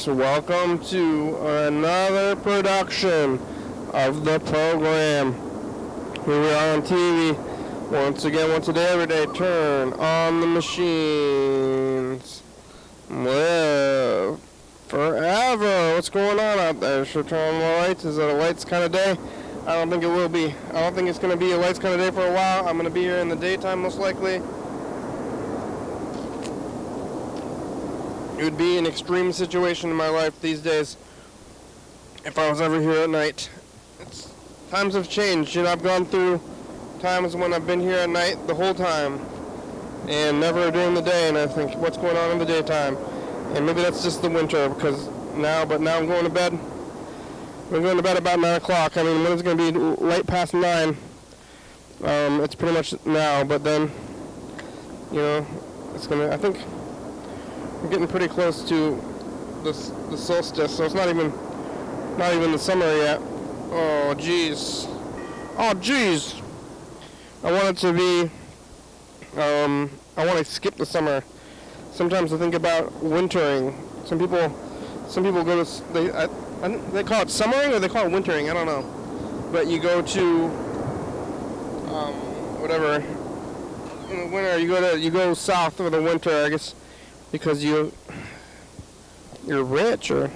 folks. Welcome to another production of the program. Here we are on TV. Once again, once a day, every day. Turn on the machines. Live forever. What's going on out there? Should turn on the lights? Is it a lights kind of day? I don't think it will be. I don't think it's going to be a lights kind of day for a while. I'm going to be here in the daytime most likely. It would be an extreme situation in my life these days if I was ever here at night. Times have changed. You know, I've gone through times when I've been here at night the whole time and never during the day, and I think, what's going on in the daytime? And maybe that's just the winter, because now I'm going to bed. I'm going to bed about 9 o'clock. I mean, when it's going to be light past 9, it's pretty much now, but then, you know, it's going to, I think, we're getting pretty close to the solstice, so it's not even the summer yet. Oh, jeez. Oh, jeez. I want it to be, I want to skip the summer. Sometimes I think about wintering. Some people go to, they call it summering or they call it wintering, I don't know. But you go to, whatever, in the winter, you go south for the winter, I guess, because you're rich or,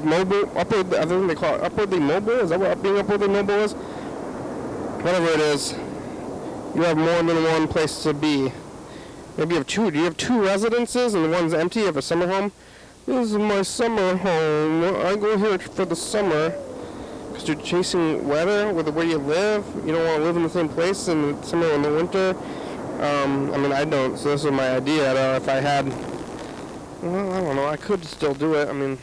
mobile, I think they call it upwardly mobile. Is that what being upwardly mobile is? Whatever it is, you have more than one place to be. Maybe you have two. Do you have two residences and one's empty? You have a summer home? This is my summer home. I go here for the summer because you're chasing weather with where you live. You don't want to live in the same place in the summer or in the winter. I mean, I don't, so this is my idea. I don't know if I had... Well, I don't know. I could still do it. I mean,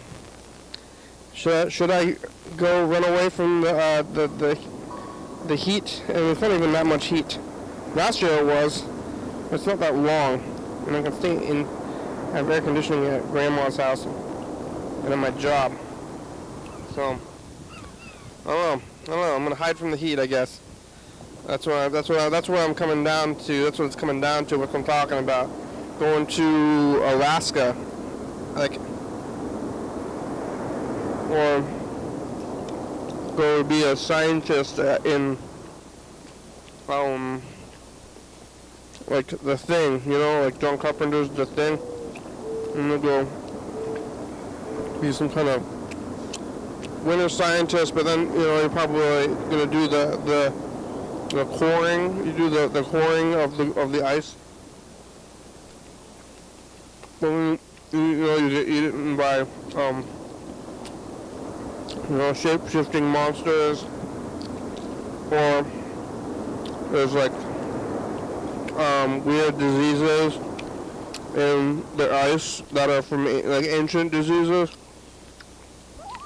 should I go run away from the heat? I mean, it's not even that much heat. Last year it was. It's not that long, and I can stay in. I have air conditioning at Grandma's house and at my job. So I don't know. I'm gonna hide from the heat, I guess. That's what I'm coming down to. That's what it's coming down to. What I'm talking about. Going to Alaska, or go be a scientist in, like The Thing, you know, like John Carpenter's The Thing. I'm gonna go be some kind of winter scientist, but then, you know, you're probably gonna do the coring. You do the coring of the ice. Well, you get eaten by, shape-shifting monsters, or there's like, weird diseases in the ice that are from, like, ancient diseases.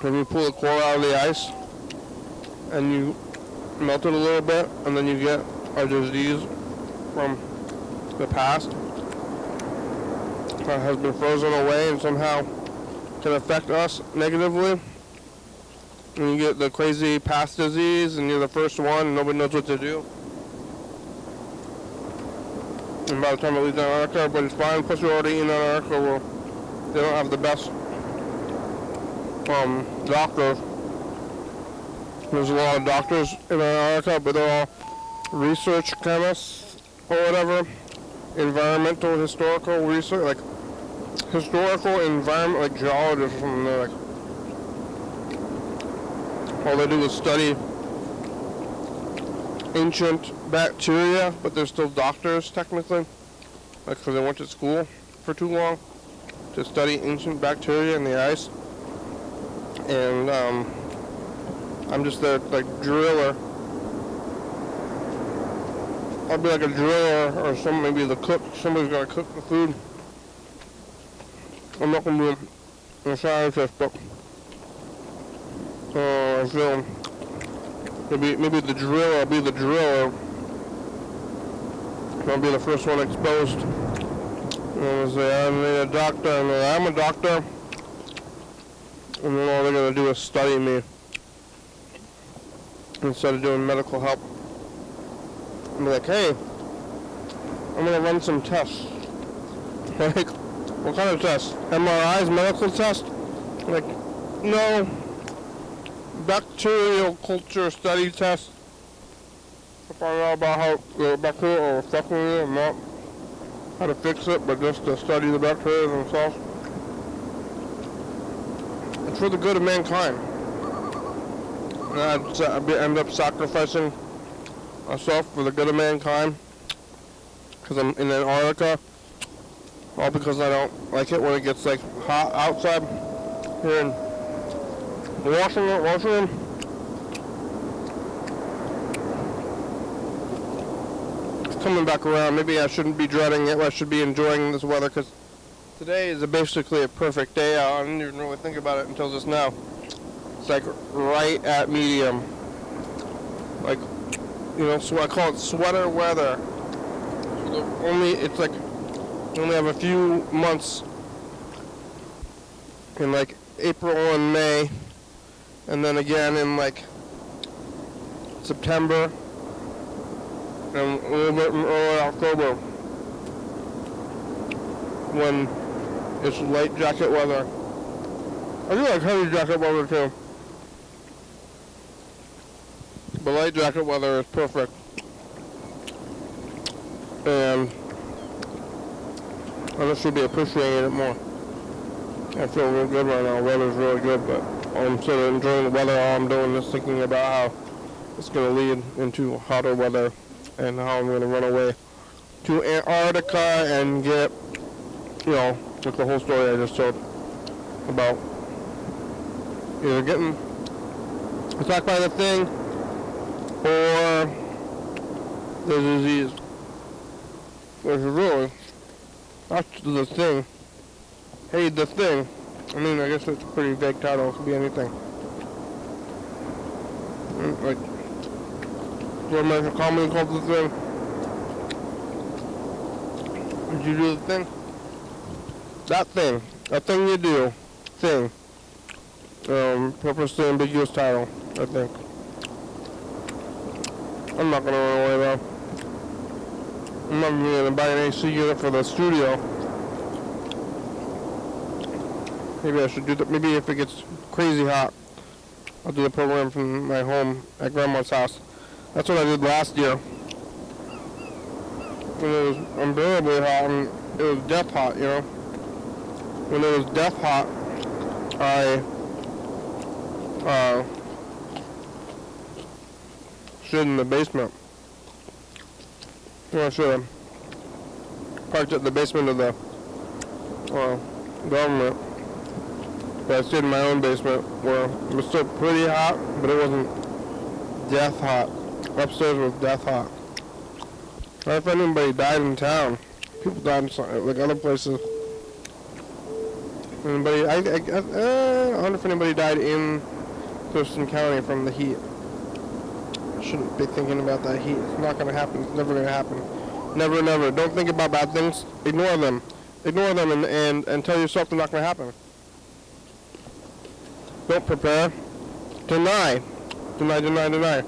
When you pull the core out of the ice, and you melt it a little bit, and then you get a disease from the past that has been frozen away and somehow can affect us negatively. And you get the crazy past disease, and you're the first one, and nobody knows what to do. And by the time it leaves Antarctica, everybody's fine. Plus, we're already in Antarctica where they don't have the best doctors. There's a lot of doctors in Antarctica, but they're all research chemists or whatever. Environmental, historical research, like historical environment, like geologists or something. They're like, all they do is study ancient bacteria, but they're still doctors technically, like, because they went to school for too long to study ancient bacteria in the ice. And I'm just their, like, driller. I'll be like a driller or maybe the cook. Somebody's got to cook the food. I'm not going to be a scientist, but I feel maybe the driller. I'll be the driller. I'll be the first one exposed. And say, I need a doctor, and I'm a doctor. And then all they're going to do is study me instead of doing medical help. And be like, hey, I'm going to run some tests. Like, what kind of test? MRIs, medical test? Like, no. Bacterial culture study test to find out about how the bacteria are affecting you and not how to fix it, but just to study the bacteria themselves. It's for the good of mankind. And I'd end up sacrificing myself for the good of mankind because I'm in Antarctica, all because I don't like it when it gets like hot outside here in Washington. It's coming back around. Maybe I shouldn't be dreading it. I should be enjoying this weather because today is basically a perfect day out. I didn't even really think about it until just now. It's like right at medium. Like, you know, so I call it sweater weather. It's like we only have a few months in like April and May, and then again in like September and a little bit in early October when it's light jacket weather. I do like heavy jacket weather too, but light jacket weather is perfect. And I just should be appreciating it more. I feel real good right now. The weather's really good, but I'm sort of enjoying the weather. All I'm doing is thinking about how it's going to lead into hotter weather and how I'm going to run away to Antarctica and get, you know, like the whole story I just told about either getting attacked by the thing or the disease. Which is really, that's the thing. Hey, the thing. I mean, I guess it's a pretty vague title. It could be anything. Like, what American comedy called the thing. Did you do the thing? That thing. That thing you do. Thing. Purposely ambiguous title, I think. I'm not gonna run away though. I'm not even going to buy an AC unit for the studio. Maybe I should do that. Maybe if it gets crazy hot, I'll do the program from my home at Grandma's house. That's what I did last year. When it was unbearably hot, and it was death hot, you know. When it was death hot, I stood in the basement. Yeah, I should have parked at the basement of the government. But I stayed in my own basement where it was still pretty hot, but it wasn't death hot. Upstairs was death hot. I don't know if anybody died in town. People died in like other places. Anybody? I wonder if anybody died in Thurston County from the heat. Shouldn't be thinking about that heat. It's not going to happen. It's never going to happen. Never, never. Don't think about bad things. Ignore them. Ignore them and tell yourself they're not going to happen. Don't prepare. Deny. Deny, deny, deny.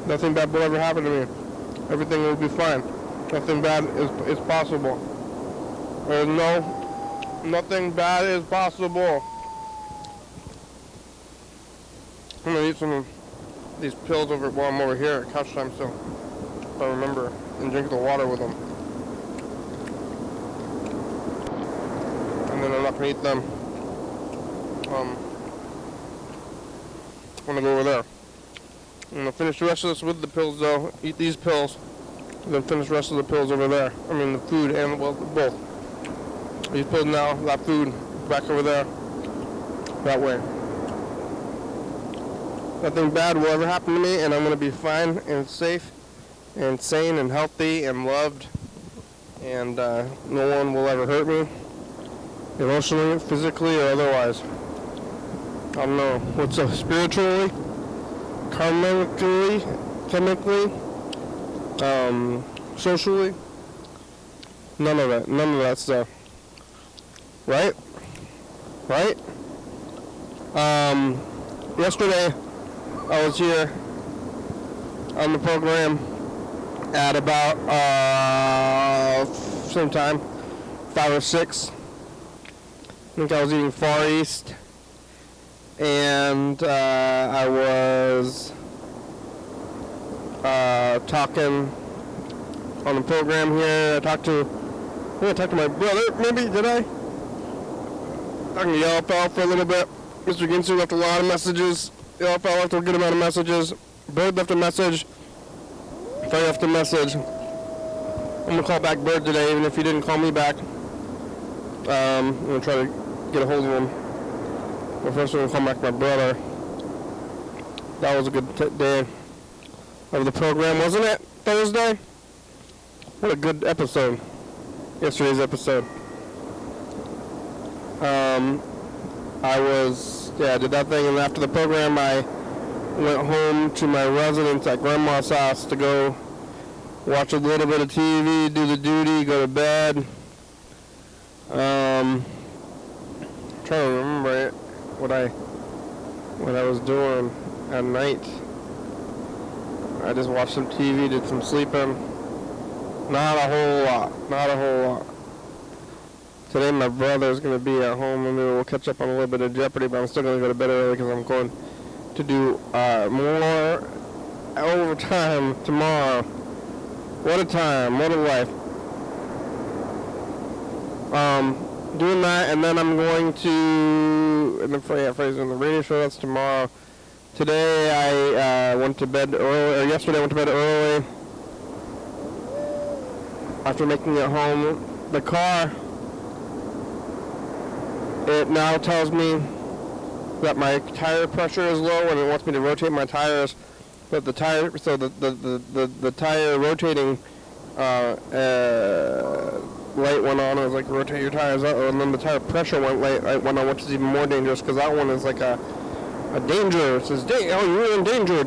Nothing bad will ever happen to me. Everything will be fine. Nothing bad is possible. There's nothing bad is possible. I'm going to eat some of these pills while I'm over here at couch time still, if I remember, and drink the water with them. And then I'm not going to eat them when I go over there. I'm going to finish the rest of this with the pills though, eat these pills, and then finish the rest of the pills over there. I mean the food and, well, both. These pills now, that food, back over there, that way. Nothing bad will ever happen to me, and I'm going to be fine and safe and sane and healthy and loved, and no one will ever hurt me, emotionally, physically, or otherwise. I don't know what's up, spiritually, chemically, socially, none of that stuff. Right? Yesterday, I was here on the program at about same time, 5 or 6. I think I was eating Far East. And I was talking on the program here. I talked to my brother, maybe, did I? Talking to Yellow Fell for a little bit. Mr. Ginsu left a lot of messages. Yellow Fell left a good amount of messages. Bird left a message. Frey left a message. I'm going to call back Bird today, even if he didn't call me back. I'm going to try to get a hold of him. But first I'm going to call back my brother. That was a good day of the program, wasn't it? Thursday? What a good episode. Yesterday's episode. I did that thing, and after the program I went home to my residence at Grandma's house to go watch a little bit of TV, do the duty, go to bed. Trying to remember what I was doing at night. I just watched some TV, did some sleeping. Not a whole lot. Today my brother's going to be at home and maybe we'll catch up on a little bit of Jeopardy, but I'm still going to go to bed early because I'm going to do more overtime tomorrow. What a time, what a life. Doing that, and then I'm going to, and then Frey's on the radio show, that's tomorrow. Today I went to bed early, or yesterday I went to bed early. After making it home, the car, it now tells me that my tire pressure is low and it wants me to rotate my tires. But the tire, so the tire rotating light went on. I was like, rotate your tires up, and then the tire pressure went on, which is even more dangerous because that one is like a danger. It says, oh, you're in danger. You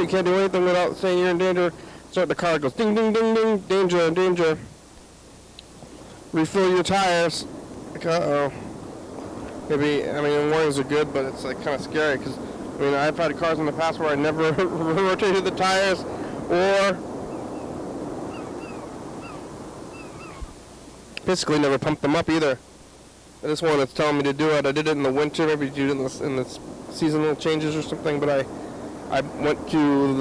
can't do anything without saying you're in danger. So the car goes ding, ding, ding, ding, danger, danger. Refill your tires. Like, uh-oh. Maybe, I mean, warnings are good, but it's like kind of scary because, I mean, I've had cars in the past where I never rotated the tires or basically never pumped them up either. This one it's telling me to do it. I did it in the winter, maybe do it in the seasonal changes or something, but I went to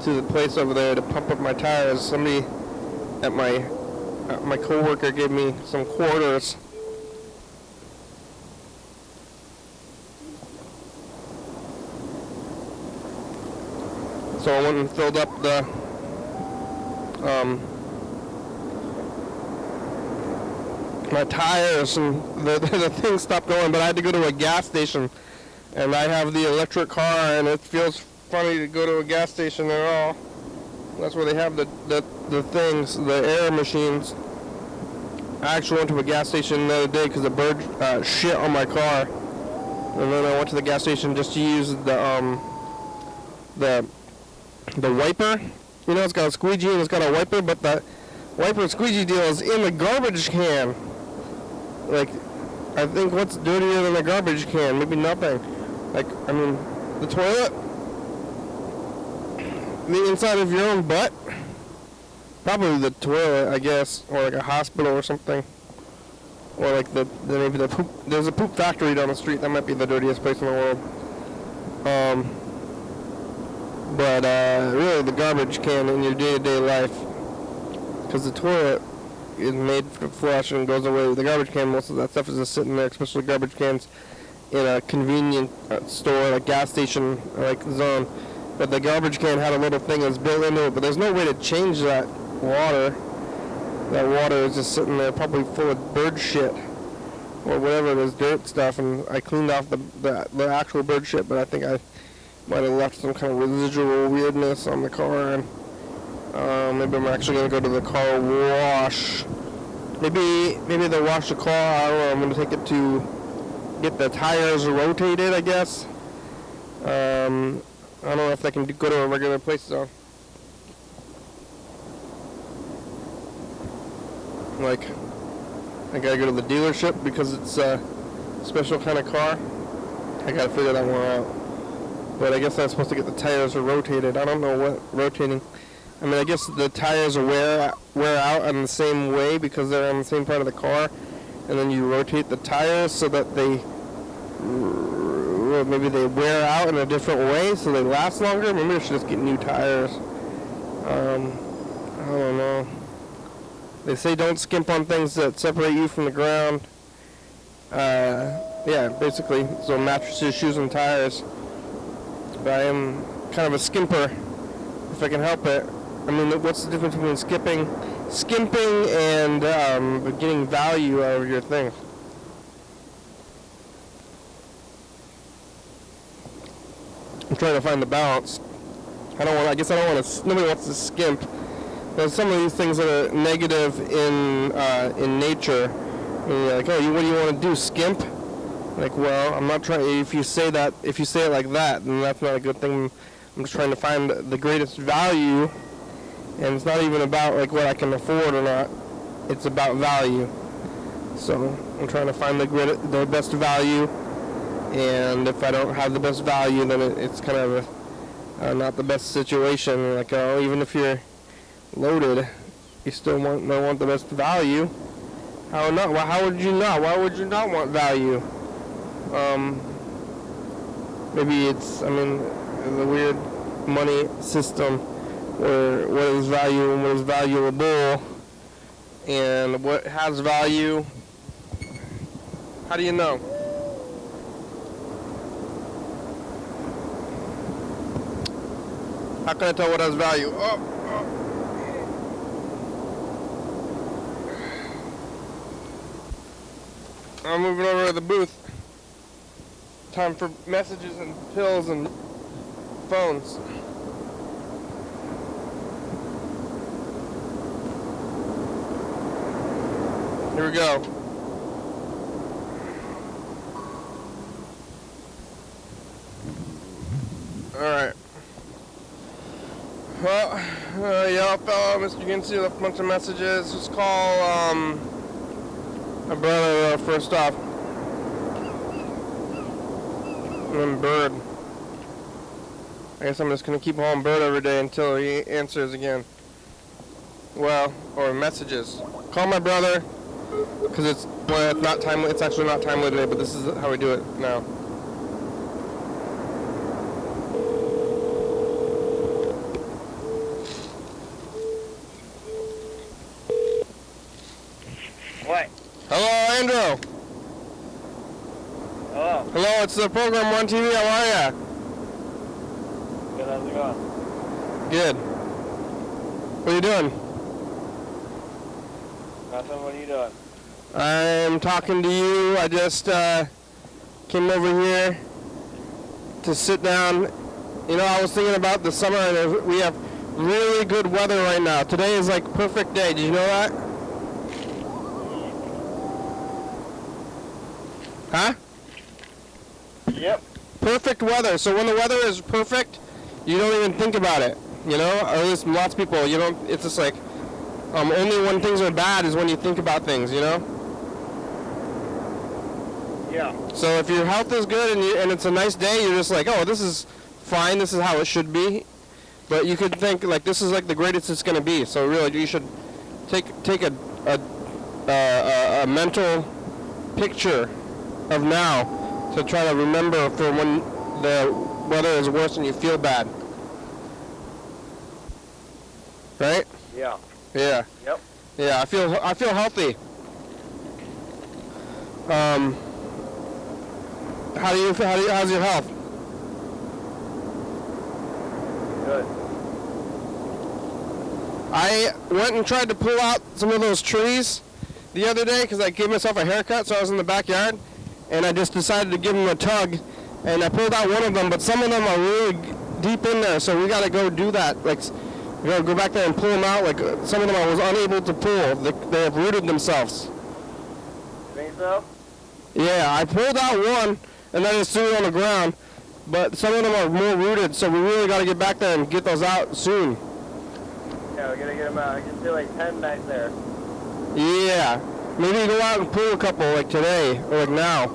the place over there to pump up my tires. Somebody at my coworker gave me some quarters. So I went and filled up the my tires, and the thing stopped going, but I had to go to a gas station, and I have the electric car, and it feels funny to go to a gas station at all. That's where they have the things, the air machines. I actually went to a gas station the other day because the bird shit on my car, and then I went to the gas station just to use the wiper. You know, it's got a squeegee and it's got a wiper, but the wiper squeegee deal is in the garbage can. Like, I think what's dirtier than a garbage can? Maybe nothing. Like, I mean, the toilet, the inside of your own butt, probably the toilet, I guess, or like a hospital or something, or like maybe the poop. There's a poop factory down the street. That might be the dirtiest place in the world. But really, the garbage can in your day-to-day life, because the toilet is made to flush and goes away. The garbage can, most of that stuff is just sitting there, especially garbage cans in a convenient store, like gas station, like zone. But the garbage can had a little thing that's built into it, but there's no way to change that water. That water is just sitting there, probably full of bird shit or whatever it is, dirt stuff. And I cleaned off the actual bird shit, but I think I might have left some kind of residual weirdness on the car. And maybe I'm actually going to go to the car wash. Maybe they'll wash the car. I don't know. I'm going to take it to get the tires rotated, I guess. I don't know if they can go to a regular place, though. Like, I gotta go to the dealership because it's a special kind of car. I gotta figure that one out. But I guess I'm supposed to get the tires rotated. I don't know what rotating I mean, I guess the tires wear out in the same way because they're on the same part of the car, and then you rotate the tires so that maybe they wear out in a different way so they last longer. Maybe I should just get new tires. I don't know. They say don't skimp on things that separate you from the ground. Yeah, basically, so mattresses, shoes, and tires. But I am kind of a skimper, if I can help it. I mean, what's the difference between skimping and getting value out of your thing? I'm trying to find the balance. I guess I don't want to. Nobody wants to skimp. There's some of these things that are negative in nature. And you're like, oh, what do you want to do? Skimp? Like, well, I'm not trying. If you say it like that, then that's not a good thing. I'm just trying to find the greatest value, and it's not even about like what I can afford or not. It's about value. So I'm trying to find the best value, and if I don't have the best value, then it's kind of not the best situation. Like, even if you're loaded, you still want the best value. How not? Well, how would you not? Why would you not want value? Maybe it's, the weird money system where what is value and what is valuable and what has value. How do you know? How can I tell what has value? I'm moving over to the booth. Time for messages and pills and phones. Here we go. Alright. Well, yellow fellow, Mr. Ginsey left a bunch of messages. Just call, my brother first off. And then Bird. I guess I'm just going to keep calling Bird every day until he answers again. Well, or messages. Call my brother, because it's not timely. It's actually not timely today, but this is how we do it now. What? Hello, Andrew. Hello. Hello, it's the program on TV. How are ya? Good, how's it going? Good. What are you doing? Nothing, what are you doing? I'm talking to you. I just came over here to sit down. You know, I was thinking about the summer, and we have really good weather right now. Today is like perfect day. Did you know that? Huh? Yep. Perfect weather. So when the weather is perfect, you don't even think about it. You know, or at least lots of people. You don't. It's just like only when things are bad is when you think about things. You know. Yeah. So if your health is good and it's a nice day, you're just like, oh, this is fine. This is how it should be. But you could think like this is like the greatest it's going to be. So really, you should take a mental picture of now to try to remember for when the weather is worse and you feel bad. Right? Yeah. Yeah. Yep. Yeah, I feel healthy. How do you feel? How's your health? Good. I went and tried to pull out some of those trees the other day because I gave myself a haircut, so I was in the backyard, and I just decided to give them a tug, and I pulled out one of them, but some of them are really deep in there, so we got to go do that. Like, we got to go back there and pull them out. Like, some of them I was unable to pull. They have rooted themselves. You think so? Yeah, I pulled out one, and then just threw it on the ground, but some of them are more rooted, so we really got to get back there and get those out soon. Yeah, we gotta get them out. I can see like 10 back there. Yeah, maybe go out and pull a couple like today or like now.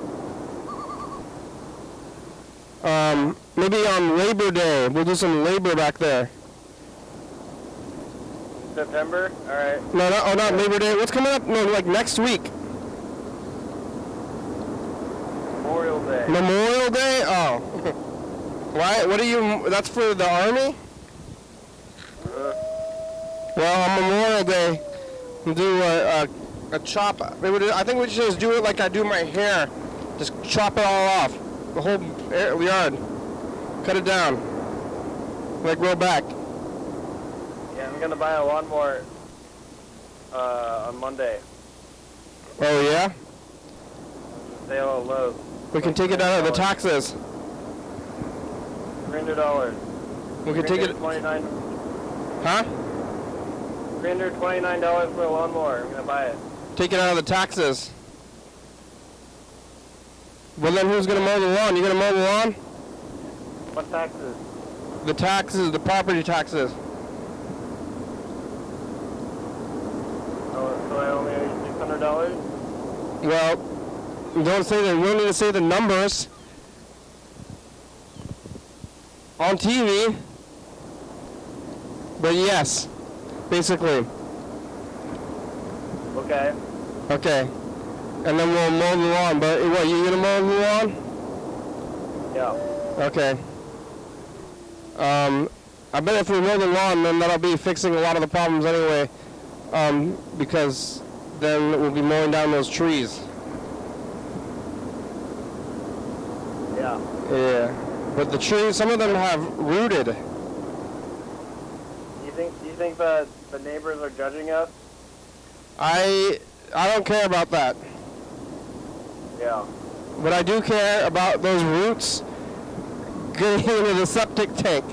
Maybe on Labor Day we'll do some labor back there. September? Alright. No, not Labor Day. What's coming up? No, like next week. Memorial Day. Memorial Day? Oh. Why? What are you? That's for the Army? Well, on Memorial Day, we'll do a chop. I think we should just do it like I do my hair. Just chop it all off. The whole yard. Cut it down. Like roll back. Yeah, I'm gonna buy a lawnmower on Monday. Oh, yeah? Sale at Lowe's. We can take it out of the taxes. $300. We can take it. $29. Huh? $329 for a lawnmower. I'm gonna buy it. Take it out of the taxes. Well, then who's gonna mow the lawn? You gonna mow the lawn? What taxes? The taxes, the property taxes. Oh, so I only owe you $600? Well, you don't say that. We don't need to say the numbers on TV. But yes, basically. Okay. Okay. And then we'll mow the lawn. But what, you gonna mow the lawn? Yeah. Okay. I bet if we mow the lawn, then that'll be fixing a lot of the problems anyway. Because then we'll be mowing down those trees. Yeah. Yeah. But the trees, some of them have rooted. Do you think that the neighbors are judging us? I don't care about that. Yeah. But I do care about those roots getting into the septic tank.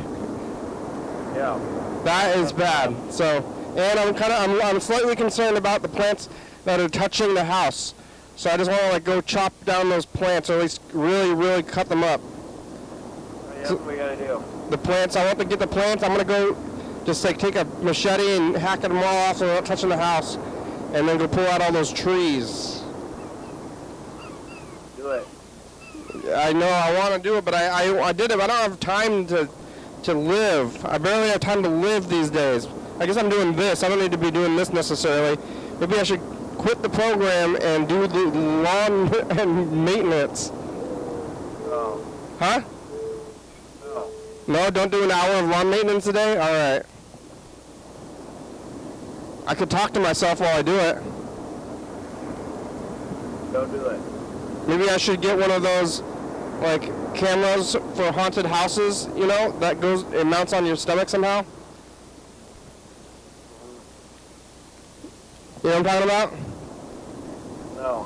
Yeah. That is bad. So, and I'm slightly concerned about the plants that are touching the house. So I just want to like go chop down those plants, or at least really, really cut them up. Yeah, that's what we gotta do. The plants, I want to get the plants. I'm gonna go just like take a machete and hack them all off so they're not touching the house, and then go pull out all those trees. Do it. I know I want to do it, but I did it. But I don't have time to live. I barely have time to live these days. I guess I'm doing this. I don't need to be doing this necessarily. Maybe I should quit the program and do the lawn and maintenance. Oh. Huh? No. No, don't do an hour of lawn maintenance a day? All right. I could talk to myself while I do it. Don't do it. Maybe I should get one of those, like, cameras for haunted houses, you know, that it mounts on your stomach somehow. You know what I'm talking about? No.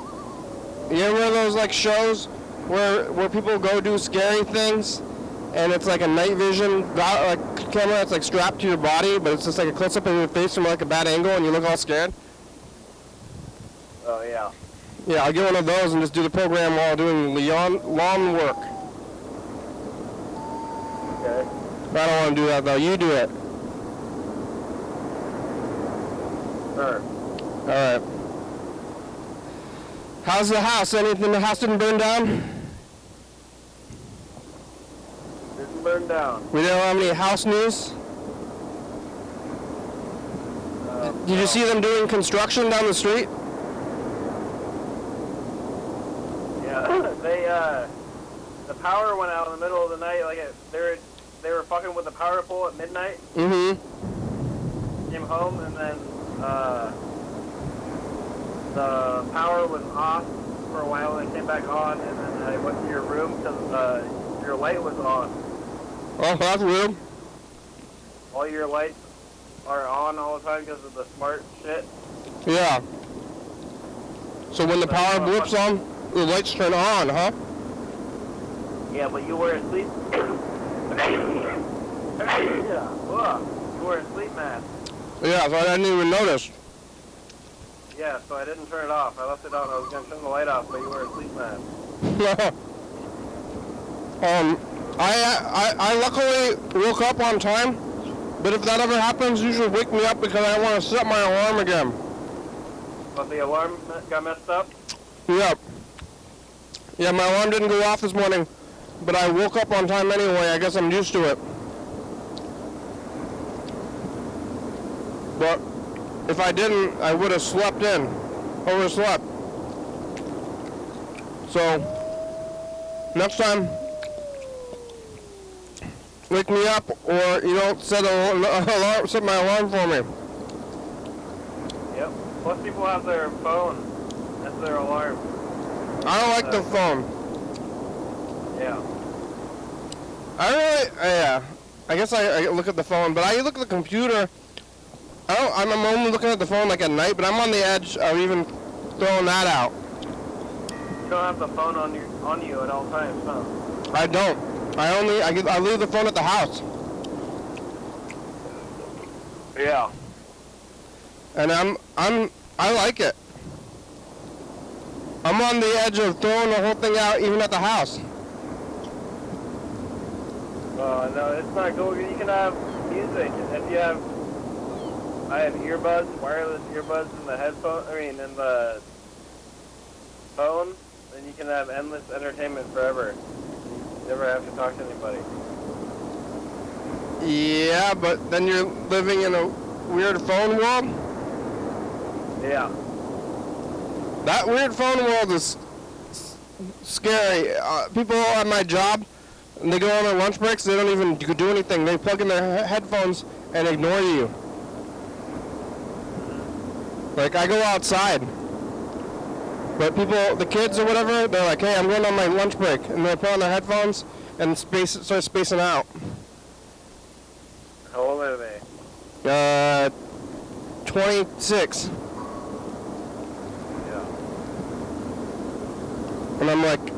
You ever remember those, like, shows where people go do scary things, and it's like a night vision camera that's, like, strapped to your body, but it's just like a close-up of your face from, like, a bad angle, and you look all scared? Oh, yeah. Yeah, I'll get one of those and just do the program while doing lawn work. Okay. I don't want to do that, though. You do it. Sure. All right. How's the house? Anything? The house didn't burn down? Didn't burn down. We don't have any house news? Did you see them doing construction down the street? Yeah. The power went out in the middle of the night. Like they were fucking with the power pole at midnight. Mm-hmm. Came home and then the power was off for a while and it came back on, and then I went to your room because your light was on. Oh, that's weird. All your lights are on all the time because of the smart shit. Yeah. So when the power blips on, the lights turn on, huh? Yeah, but you were asleep. Yeah. Ugh. You were asleep, man. Yeah, so I didn't even notice. Yeah, so I didn't turn it off. I left it on. I was going to turn the light off, but you were asleep, man. I luckily woke up on time, but if that ever happens, you should wake me up because I want to set my alarm again. But the alarm got messed up? Yep. Yeah, my alarm didn't go off this morning, but I woke up on time anyway. I guess I'm used to it. But if I didn't, I would have slept in. Overslept. So, next time, wake me up, or you don't set my alarm for me. Yep. Most people have their phone as their alarm. I don't like the phone. Yeah. I guess I look at the phone, but I look at the computer. I'm only looking at the phone like at night, but I'm on the edge of even throwing that out. You don't have the phone on you at all times, huh? I don't. I leave the phone at the house. Yeah. And I like it. I'm on the edge of throwing the whole thing out even at the house. No, it's not cool. You can have music. If you have, I have earbuds, wireless earbuds in the headphone. In the phone, then you can have endless entertainment forever. You never have to talk to anybody. Yeah, but then you're living in a weird phone world. Yeah. That weird phone world is scary. People at my job, and they go on their lunch breaks, they don't even do anything. They plug in their headphones and ignore you. Like, I go outside. But people, the kids or whatever, they're like, hey, I'm going on my lunch break. And they put on their headphones and start spacing out. How old are they? 26. Yeah. And I'm like,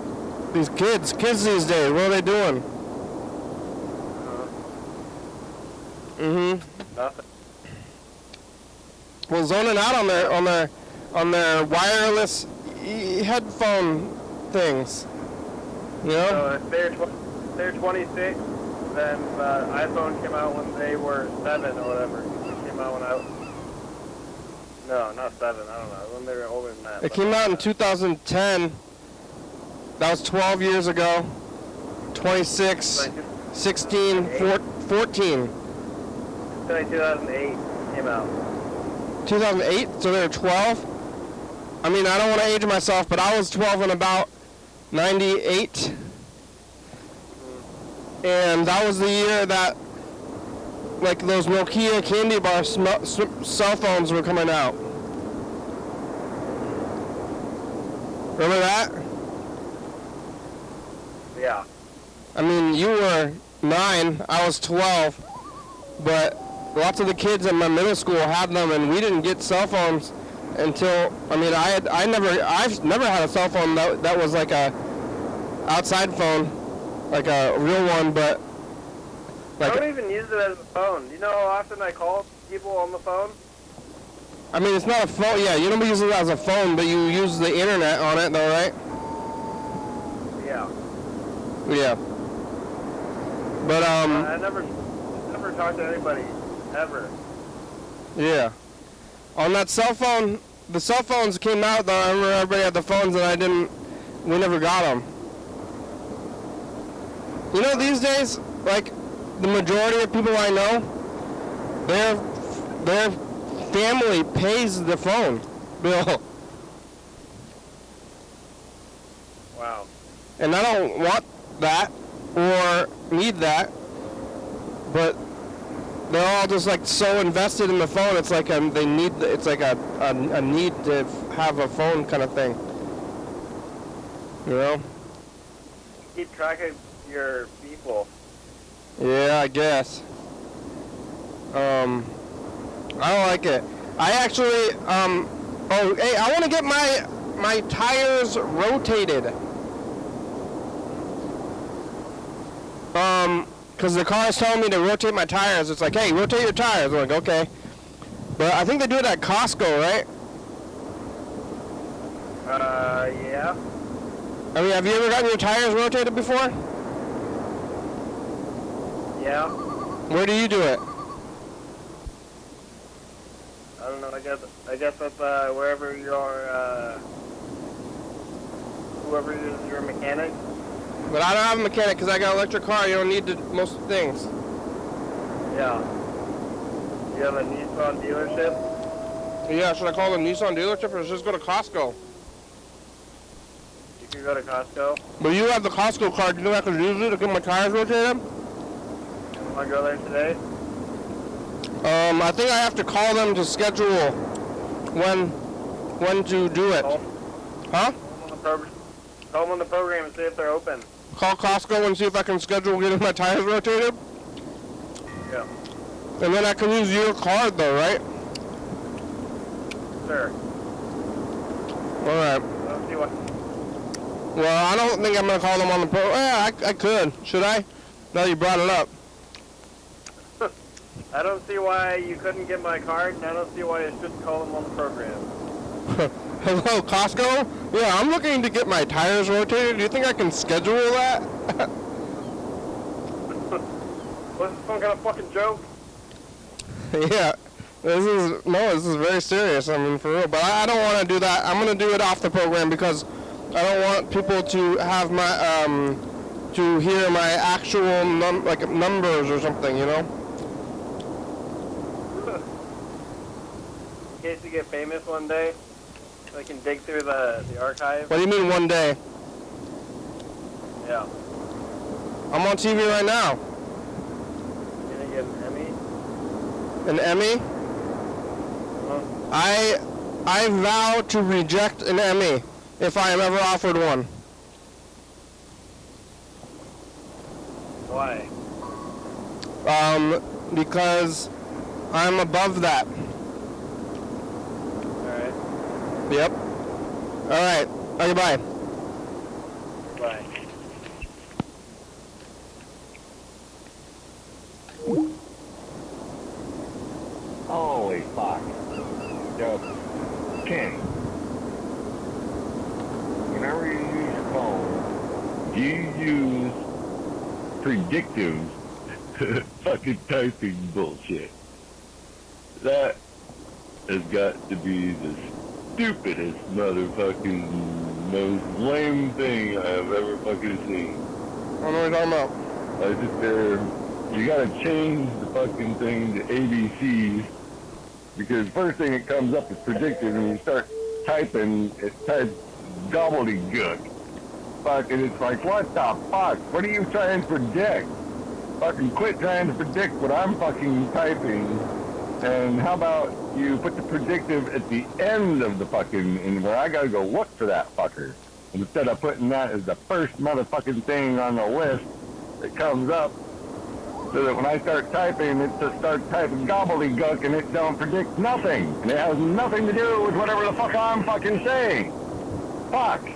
these kids these days, what are they doing? Nothing. Well, zoning out on their wireless headphone things. You know? So if they're 26, then the iPhone came out when they were 7 or whatever. It came out when no, not 7. I don't know. When they were older than that. It came out in 2010. That was 12 years ago. 26, 16, 14. 2008 came out. 2008, so they were 12. I mean, I don't want to age myself, but I was 12 in about 98. And that was the year that, like, those Nokia candy bar cell phones were coming out. Remember that? Yeah. I mean, you were 9, I was 12, but lots of the kids in my middle school had them, and we didn't get cell phones until, I've never had a cell phone that was like a outside phone, like a real one, but like, I don't even use it as a phone. You know how often I call people on the phone? I mean, it's not a phone. Yeah, you don't use it as a phone, but you use the internet on it, though, right? Yeah. Yeah. But I never talked to anybody ever. Yeah. On that cell phone, the cell phones came out, though. I remember everybody had the phones, and we never got them. You know, these days, like, the majority of people I know, their family pays the phone bill. Wow. And I don't want that or need that, but they're all just like so invested in the phone. It's like it's like a need to have a phone kind of thing. You know? Keep track of your people. Yeah, I guess. I don't like it. I actually, hey, I want to get my tires rotated. Because the car is telling me to rotate my tires. It's like, hey, rotate your tires. I'm like, okay. But I think they do it at Costco, right? Yeah. I mean, have you ever gotten your tires rotated before? Yeah. Where do you do it? I don't know. I guess that's wherever whoever is your mechanic. But I don't have a mechanic because I got an electric car. You don't need most things. Yeah. You have a Nissan dealership? Yeah, should I call the Nissan dealership or just go to Costco? You can go to Costco. But you have the Costco card, you know I could use it to get my tires rotated? You want to go there today? I think I have to call them to schedule when to do it. Huh? Call them on the program and see if they're open. Call Costco and see if I can schedule getting my tires rotated? Yeah. And then I can use your card though, right? Sure. Alright. I don't see why. Well, I don't think I'm going to call them on the pro. Yeah, I could. Should I? Now you brought it up. I don't see why you couldn't get my card, and I don't see why you shouldn't call them on the program. Hello, Costco? Yeah, I'm looking to get my tires rotated. Do you think I can schedule that? Was this some kind of fucking joke? Yeah. This is very serious. I mean, for real. But I don't want to do that. I'm going to do it off the program because I don't want people to have my, to hear my actual numbers or something, you know? In case you get famous one day, I can dig through the archive. What do you mean one day? Yeah. I'm on TV right now. You gonna get an Emmy? An Emmy? I vow to reject an Emmy if I am ever offered one. Why? Because I'm above that. Alright. Yep. Alright. Okay, bye. Bye. Holy fuck. Yo, Kenny. Whenever you use your phone, do you use predictive fucking typing bullshit? That has got to be the stupidest motherfucking most lame thing I have ever fucking seen. I don't know what you're talking about. I sit there, you gotta change the fucking thing to ABCs, because first thing that comes up is predicted, and you start typing, it types gobbledygook. Fucking, it's like, what the fuck? What are you trying to predict? Fucking quit trying to predict what I'm fucking typing, and how about you put the predictive at the end of the fucking, and where I gotta go look for that fucker, instead of putting that as the first motherfucking thing on the list that comes up, so that when I start typing, it just starts typing gobbledygook and it don't predict nothing. And it has nothing to do with whatever the fuck I'm fucking saying. Fuck.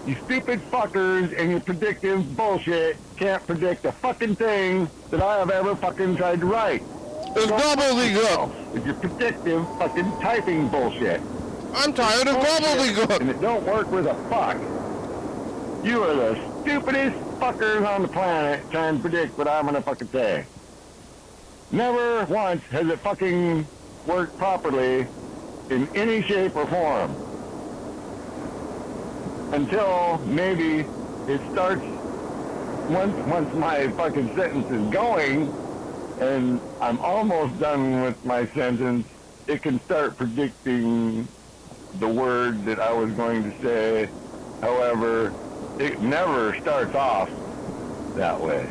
You stupid fuckers and your predictive bullshit can't predict a fucking thing that I have ever fucking tried to write. It's gobbledygook. It's your predictive fucking typing bullshit. I'm tired of gobbledygook. And it don't work with a fuck. You are the stupidest fuckers on the planet trying to predict what I'm gonna fucking say. Never once has it fucking worked properly in any shape or form. Until maybe it starts, once my fucking sentence is going and I'm almost done with my sentence, it can start predicting the word that I was going to say. However, it never starts off that way.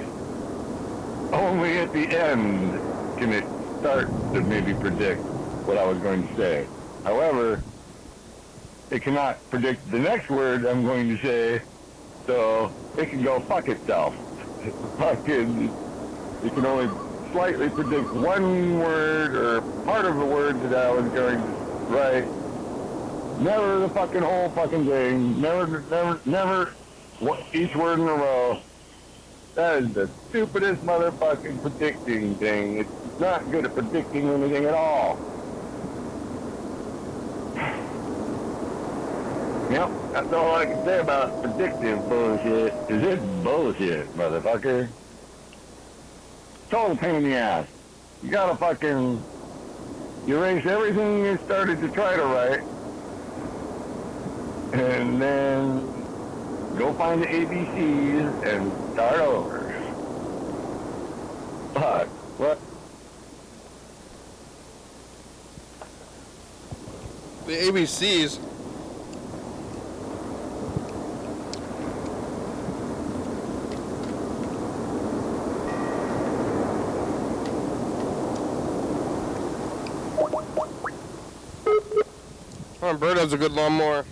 Only at the end can it start to maybe predict what I was going to say. However, it cannot predict the next word I'm going to say, so it can go fuck itself. It can only slightly predict one word or part of the word that I was going to write. Never the fucking whole fucking thing. Never each word in a row. That is the stupidest motherfucking predicting thing. It's not good at predicting anything at all. Yep, that's all I can say about predictive bullshit, is it's bullshit, motherfucker. Total pain in the ass. You gotta fucking erase everything you started to try to write, and then go find the ABCs and start over. Fuck, what? The ABCs. Oh, Bird has a good lawnmower.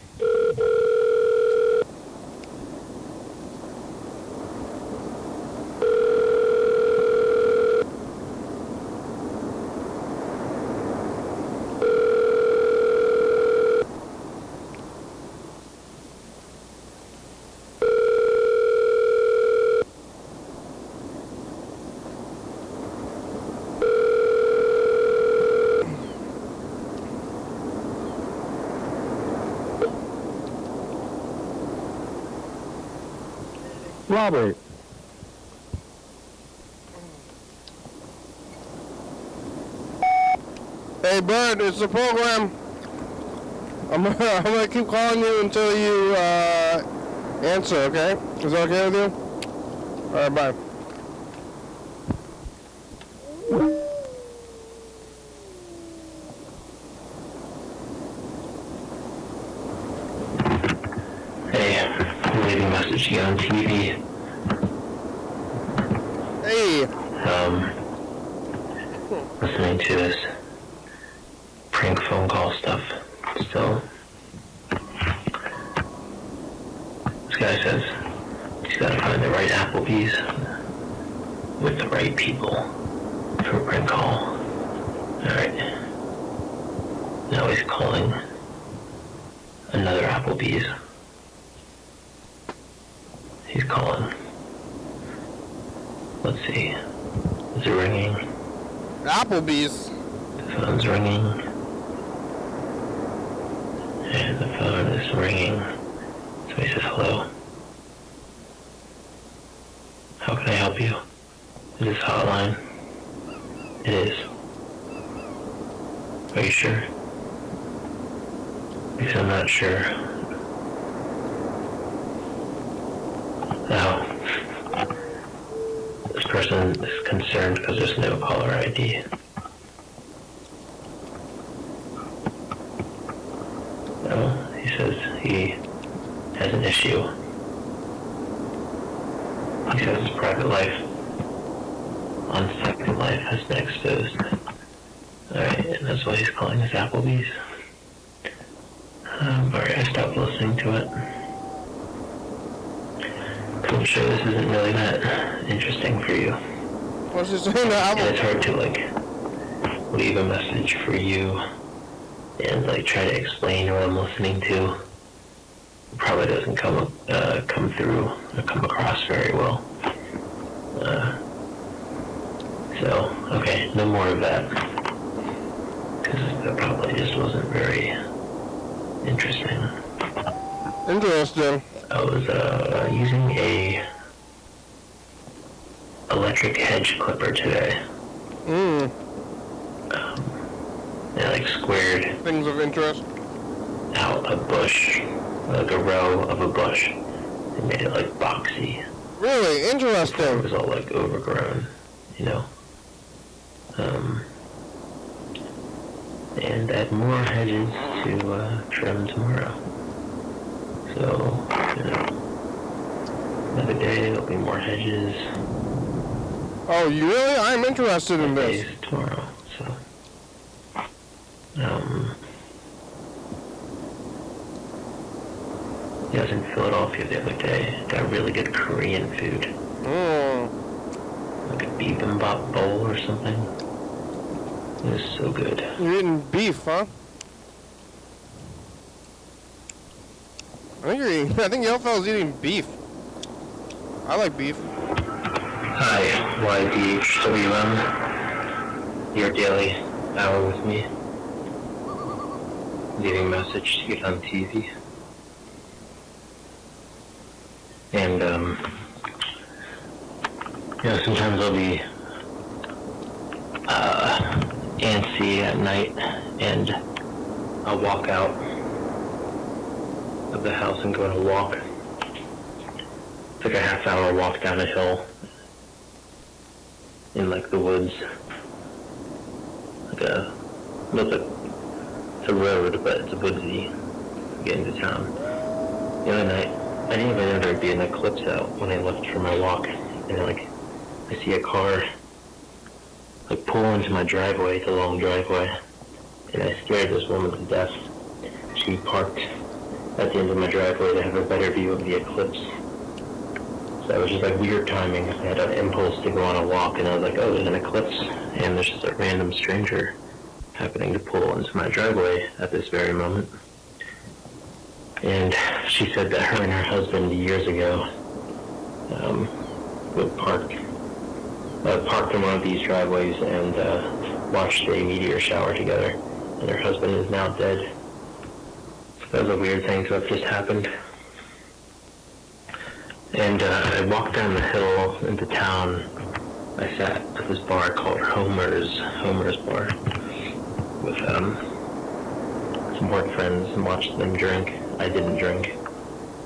Robert. Hey, Bird, it's the program. I'm gonna keep calling you until you answer, okay? Is that okay with you? Alright, bye. Hey, I'm leaving a message to you on TV. Hey! Listening to this prank phone call stuff still. This guy says he's gotta find the right Applebee's with the right people for a prank call. Alright. Now he's calling another Applebee's. He's calling. Let's see. Is it ringing? Applebee's. The phone's ringing. And the phone is ringing. So he says, hello. How can I help you? Is this hotline? It is. Are you sure? Because I'm not sure. Now, this person is concerned because there's no caller ID. No, he says he has an issue. He says his private life on Second Life has been exposed. Alright, and that's why he's calling this Applebee's. Alright, I stopped listening to it. I'm sure this isn't really that interesting for you. What's he saying to And Apple? it's hard to, leave a message for you and, try to explain what I'm listening to. It probably doesn't come through or come across very well. So, okay, no more of that. Because that probably just wasn't very interesting. Interesting. I was using a electric hedge clipper today. And squared Things of interest. out a bush, like a row of a bush, and made it boxy. Really It interesting. was all overgrown, you know. And add more hedges to trim tomorrow. So, another day there'll be more hedges. Oh, you really? I'm interested in this. Days tomorrow. So, he doesn't fill it off here the other day. Got really good Korean food, like a bibimbap bowl or something. It was so good. You're eating beef, huh? I think your fella's eating beef. I like beef. Hi, YDHWM. Your daily hour with me. Leaving a message to get on TV. And, sometimes I'll be, antsy at night, and I'll walk out of the house and go on a walk. It's like a half-hour walk down a hill in the woods. It's It's a road, but it's a woodsy to get into town. The other night, I didn't even know there'd be an eclipse out when I left for my walk. And like, I see a car like pull into my driveway. It's a long driveway. And I scared this woman to death. She parked at the end of my driveway to have a better view of the eclipse. So it was just like weird timing. I had an impulse to go on a walk, and I was like, oh, there's an eclipse, and there's just a random stranger happening to pull into my driveway at this very moment. And she said that her and her husband years ago would parked in one of these driveways and watched a meteor shower together, and her husband is now dead. That was a weird thing to have just happened. And I walked down the hill into town. I sat at this bar called Homer's Bar, with some work friends and watched them drink. I didn't drink.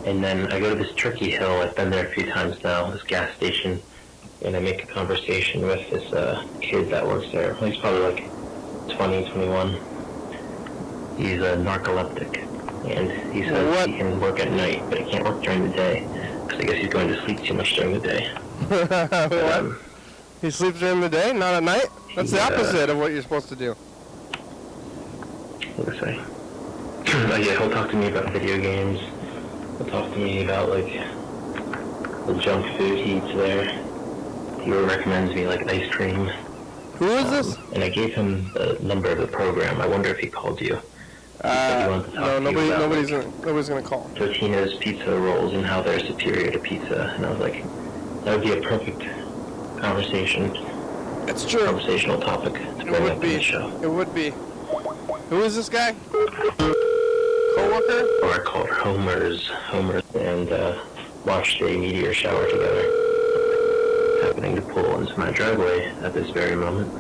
And then I go to this Turkey Hill. I've been there a few times now, this gas station, and I make a conversation with this kid that works there. He's probably like 20, 21. He's a narcoleptic, and he says he can work at night, but he can't work during the day, because I guess he's going to sleep too much during the day. What? He sleeps during the day, not at night? That's the opposite of what you're supposed to do. What did I say? Yeah, he'll talk to me about video games. He'll talk to me about, like, the junk food he eats there. He recommends me, like, ice cream. Who is this? And I gave him the number of the program. I wonder if he called you. No, nobody's gonna call. Totino's pizza rolls and how they're superior to pizza. And I was like, that would be a perfect conversation. It's true. Conversational topic to bring up in the show. It would be. Who is this guy? Co-worker? Or I called Homer's, and watched a meteor shower together, happening to pull into my driveway at this very moment.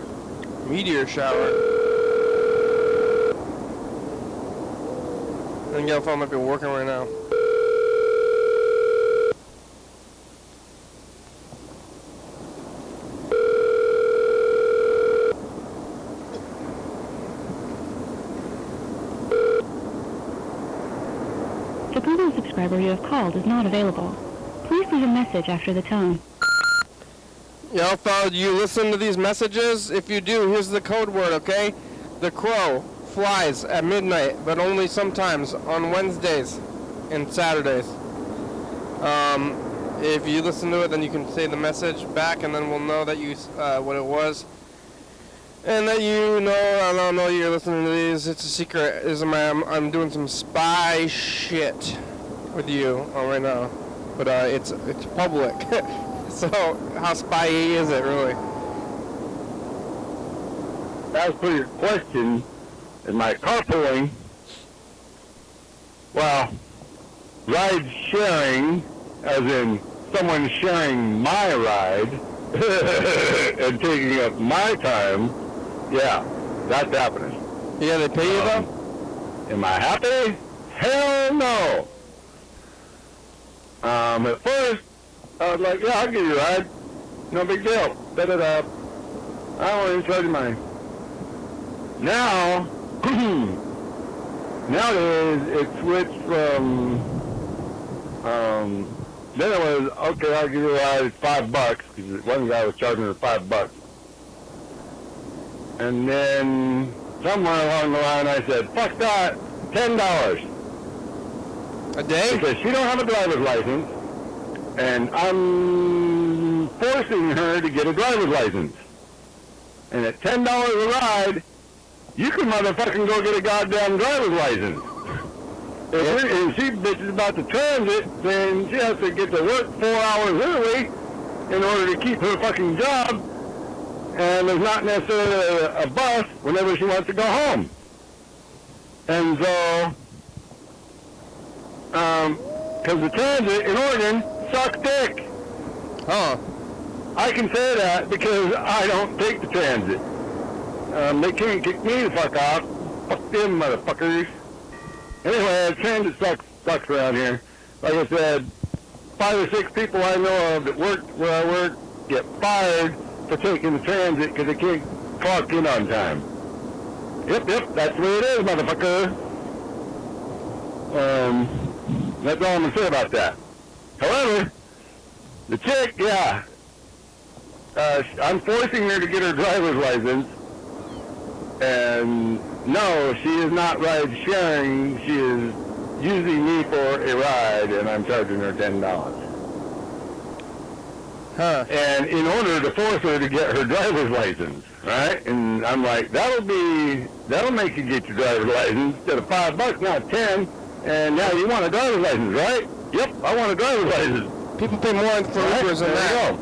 Meteor shower? I think your phone might be working right now. The Google subscriber you have called is not available. Please leave a message after the tone. Yo, fella, do you listen to these messages? If you do, here's the code word, okay? The crow flies at midnight, but only sometimes on Wednesdays and Saturdays. If you listen to it, then you can say the message back, and then we'll know that you what it was. And that you know, I don't know you're listening to these. It's a secret. I'm doing some spy shit with you right now, but it's public. So how spy-y is it really? As for your question, is my carpooling? Well, ride sharing, as in someone sharing my ride and taking up my time. Yeah, that's happening. Yeah, they pay you though? Am I happy? Hell no. At first, I was like, yeah, I'll give you a ride. No big deal. Da-da-da. I don't want to charge you money. Now, nowadays, it switched from, then it was, okay, I'll give you a ride, it's $5, because one guy was charging her $5. And then somewhere along the line I said, fuck that, $10. A day? Because she don't have a driver's license, and I'm forcing her to get a driver's license. And at $10 a ride, you can motherfucking go get a goddamn driver's license. If she bitches about the transit, then she has to get to work 4 hours early in order to keep her fucking job. And there's not necessarily a bus whenever she wants to go home. And so, because the transit in Oregon sucks dick. Huh. I can say that because I don't take the transit. They can't kick me the fuck out. Fuck them motherfuckers. Anyway, the transit sucks around here. Like I said, 5 or 6 people I know of that work where I work get fired for taking the transit because they can't clock in on time. Yep, that's the way it is, motherfucker. That's all I'm gonna say about that. However, the chick, yeah, I'm forcing her to get her driver's license, and no, she is not ride sharing. She is using me for a ride, and I'm charging her $10. Huh. And in order to force her to get her driver's license, right? And I'm like, that'll make you get your driver's license instead of $5, now 10. And now you want a driver's license, right? Yep, I want a driver's license. People pay more for Ubers than that.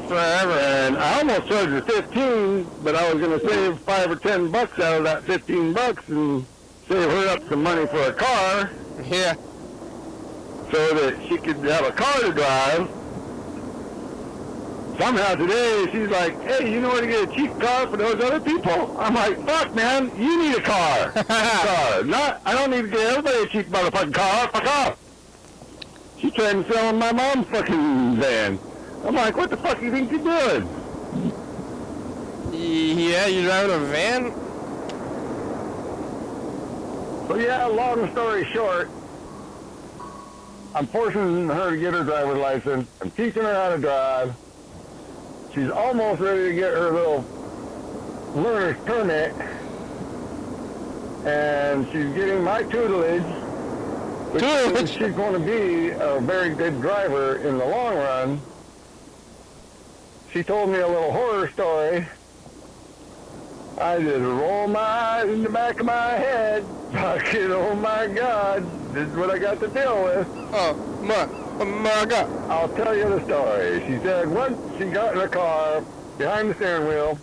Forever. And I almost charged her 15, but I was going to save $5 or $10 out of that $15 and save her up some money for a car. Yeah. So that she could have a car to drive. Somehow today she's like, hey, you know where to get a cheap car for those other people? I'm like, fuck, man, you need a car. I don't need to get everybody a cheap motherfucking car. Fuck off. She's trying to sell my mom's fucking van. I'm like, what the fuck do you think you're doing? Yeah, you're driving a van? So yeah, long story short, I'm forcing her to get her driver's license. I'm teaching her how to drive. She's almost ready to get her little learner's permit. And she's getting my tutelage. Which means she's going to be a very good driver in the long run. She told me a little horror story. I just rolled my eyes in the back of my head. Fucking, oh my God, this is what I got to deal with. Oh my God. I'll tell you the story. She said once she got in the car behind the steering wheel,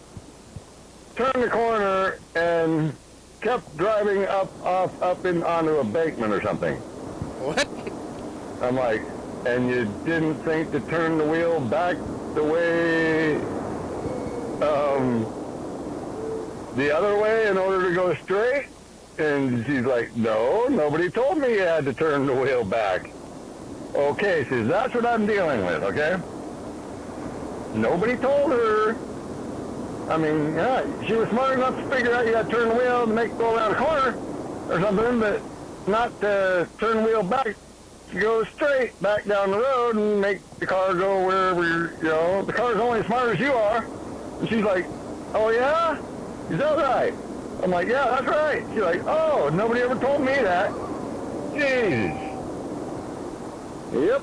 turned the corner, and kept driving onto a embankment or something. What? I'm like, and you didn't think to turn the wheel back the way, the other way in order to go straight? And she's like, no, nobody told me you had to turn the wheel back. Okay, so that's what I'm dealing with, okay? Nobody told her. I mean, yeah, she was smart enough to figure out you got to turn the wheel to make it go around a corner or something, but not to turn the wheel back to go straight back down the road and make the car go wherever the car's only as smart as you are. And she's like, oh yeah? Is that right? I'm like, yeah, that's right. She's like, oh, nobody ever told me that. Jesus. Yep.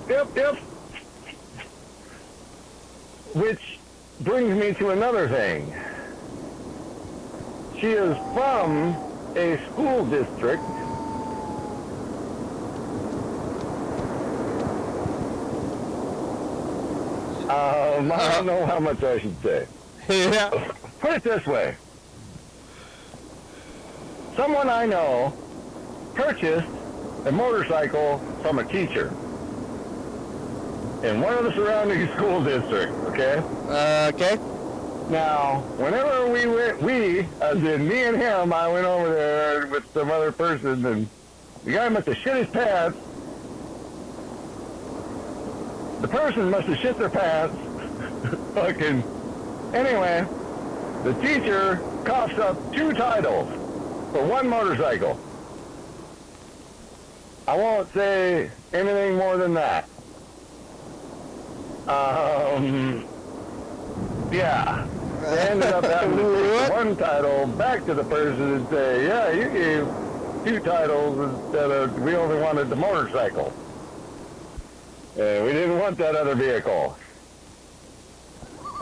Which brings me to another thing. She is from a school district I don't know how much I should say. Yeah. Put it this way. Someone I know purchased a motorcycle from a teacher in one of the surrounding school districts, okay? Okay. Now, whenever as in me and him, I went over there with some other person, and the guy must have shit his pants. The person must have shit their pants. Fucking. Anyway, the teacher coughs up 2 titles for 1 motorcycle. I won't say anything more than that. Yeah. They ended up having to take the 1 title back to the person and say, yeah, you gave 2 titles instead of, we only wanted the motorcycle. And we didn't want that other vehicle.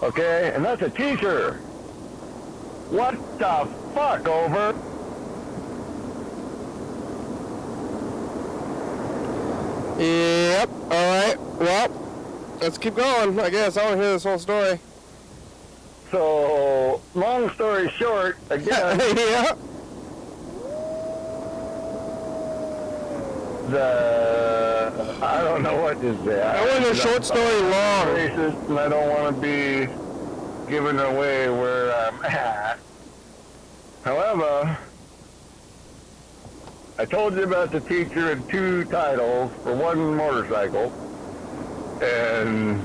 Okay, and that's a teacher. What the fuck, over? Yep. All right. Well, let's keep going. I guess I want to hear this whole story. So, long story short, again, Yeah. I don't know what to say. I want a short story long. Racist, and I don't want to be giving away where I'm at. However, I told you about the teacher and 2 titles for 1 motorcycle, and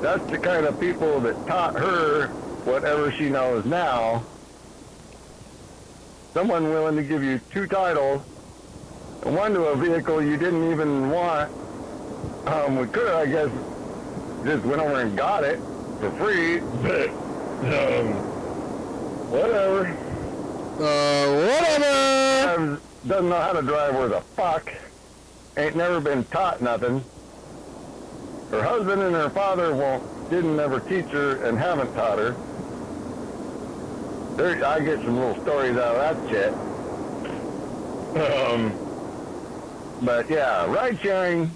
that's the kind of people that taught her whatever she knows now, someone willing to give you 2 titles, one to a vehicle you didn't even want, we could have, I guess, just went over and got it for free, but, whatever. Whatever. Doesn't know how to drive worth a fuck. Ain't never been taught nothing. Her husband and her father didn't ever teach her and haven't taught her. I get some little stories out of that shit. But yeah, ride sharing.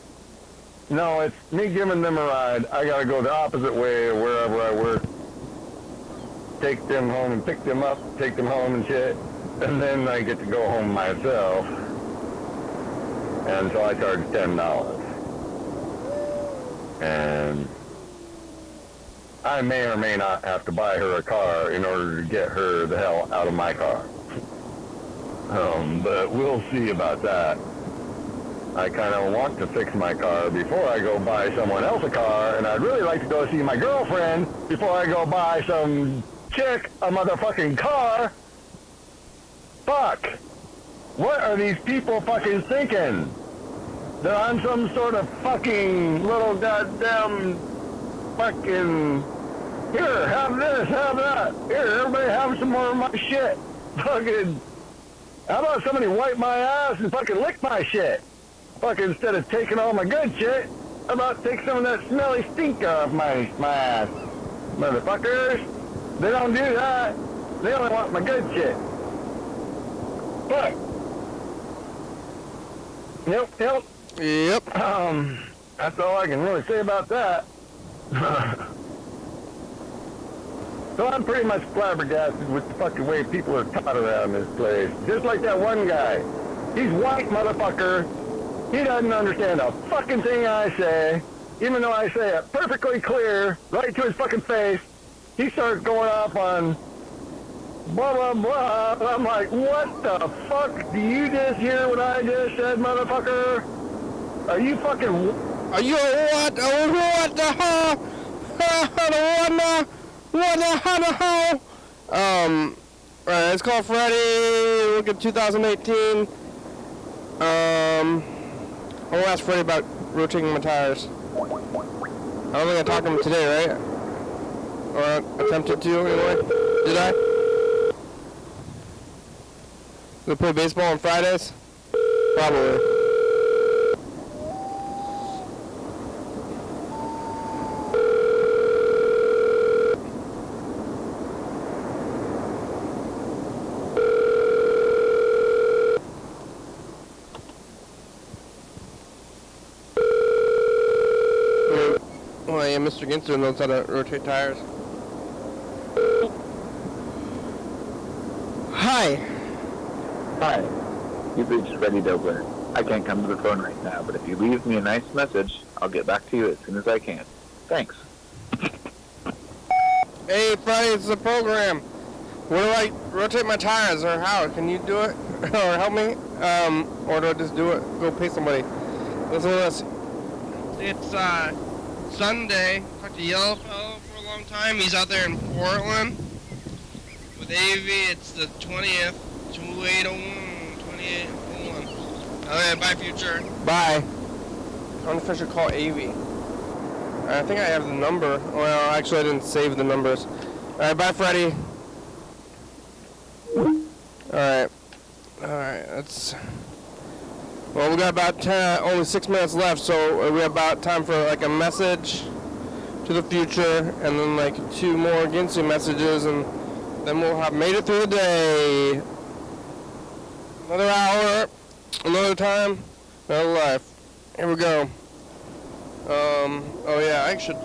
No, it's me giving them a ride. I gotta go the opposite way of wherever I work. Take them home and pick them up, take them home and shit. And then I get to go home myself. And so I charge $10. And I may or may not have to buy her a car in order to get her the hell out of my car. But we'll see about that. I kind of want to fix my car before I go buy someone else a car, and I'd really like to go see my girlfriend before I go buy some chick a motherfucking car. Fuck. What are these people fucking thinking? They're on some sort of fucking little goddamn fucking, here, have this, have that. Here, everybody have some more of my shit. Fucking, how about somebody wipe my ass and fucking lick my shit? Fucking instead of taking all my good shit, how about take some of that smelly stink off my ass? Motherfuckers, they don't do that. They only want my good shit. But, yep. Yep. That's all I can really say about that. So I'm pretty much flabbergasted with the fucking way people are taught around this place. Just like that one guy. He's white, motherfucker. He doesn't understand a fucking thing I say, even though I say it perfectly clear, right to his fucking face. He starts going off on blah, blah, blah. I'm like, what the fuck? Do you just hear what I just said, motherfucker? Are you fucking... Are you what the hell? What the hell? Alright, it's called Friday. Look at 2018. I want to ask Freddie about rotating my tires. I don't think I talked to him today, right? Or attempted to, anyway. Did I? They play baseball on Fridays? Probably. Well, yeah, Mr. Ginster knows how to rotate tires. Hi. Hi, you've reached Freddie Dobler. I can't come to the phone right now, but if you leave me a nice message, I'll get back to you as soon as I can. Thanks. Hey, Freddie, it's the program. Where do I rotate my tires, or how? Can you do it? Or help me? Or do I just do it? Go pay somebody. Listen to this. It's, Sunday. Talked to Yellowfellow for a long time. He's out there in Portland with AV. It's the 20th, 2801, 2801. Oh, yeah, bye, future. Bye. I wonder if I should call AV. I think I have the number. Well, actually, I didn't save the numbers. Alright, bye, Freddie. Alright, that's... Well, we got about only 6 minutes left, so we have about time for like a message to the future, and then like 2 more Ginsu messages, and then we'll have made it through the day. Another hour, another time, another life. Here we go. Oh yeah, I should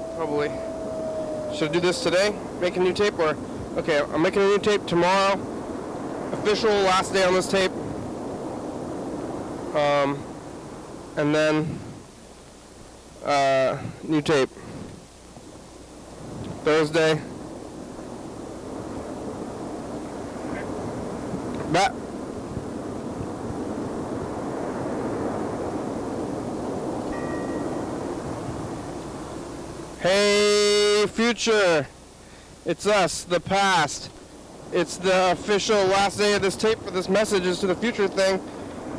do this today? Make a new tape, or... Okay, I'm making a new tape tomorrow. Official last day on this tape. And then, new tape. Thursday. Bye. Hey, future. It's us, the past. It's the official last day of this tape for this Messages to the Future thing.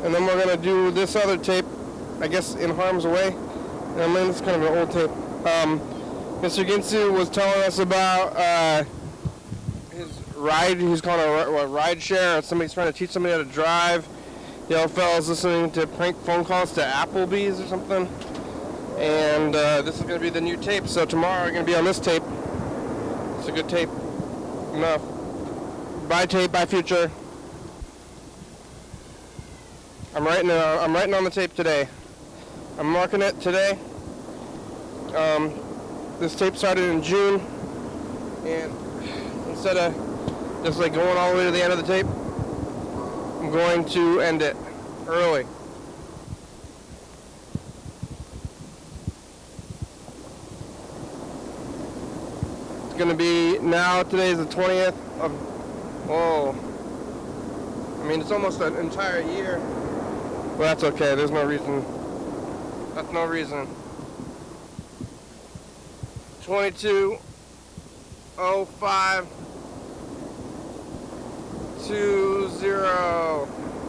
And then we're going to do this other tape, I guess, in harm's way. And I mean, it's kind of an old tape. Mr. Ginsu was telling us about his ride. He's calling a ride share. Somebody's trying to teach somebody how to drive. The other fellow's listening to prank phone calls to Applebee's or something. And this is going to be the new tape. So tomorrow we're going to be on this tape. It's a good tape. Enough. Bye tape, bye future. I'm writing on the tape today. I'm marking it today. This tape started in June, and instead of just like going all the way to the end of the tape, I'm going to end it early. It's going to be now. Today is the 20th of. Oh, I mean, it's almost an entire year. Well, that's okay. There's no reason. That's no reason. 22:05:20.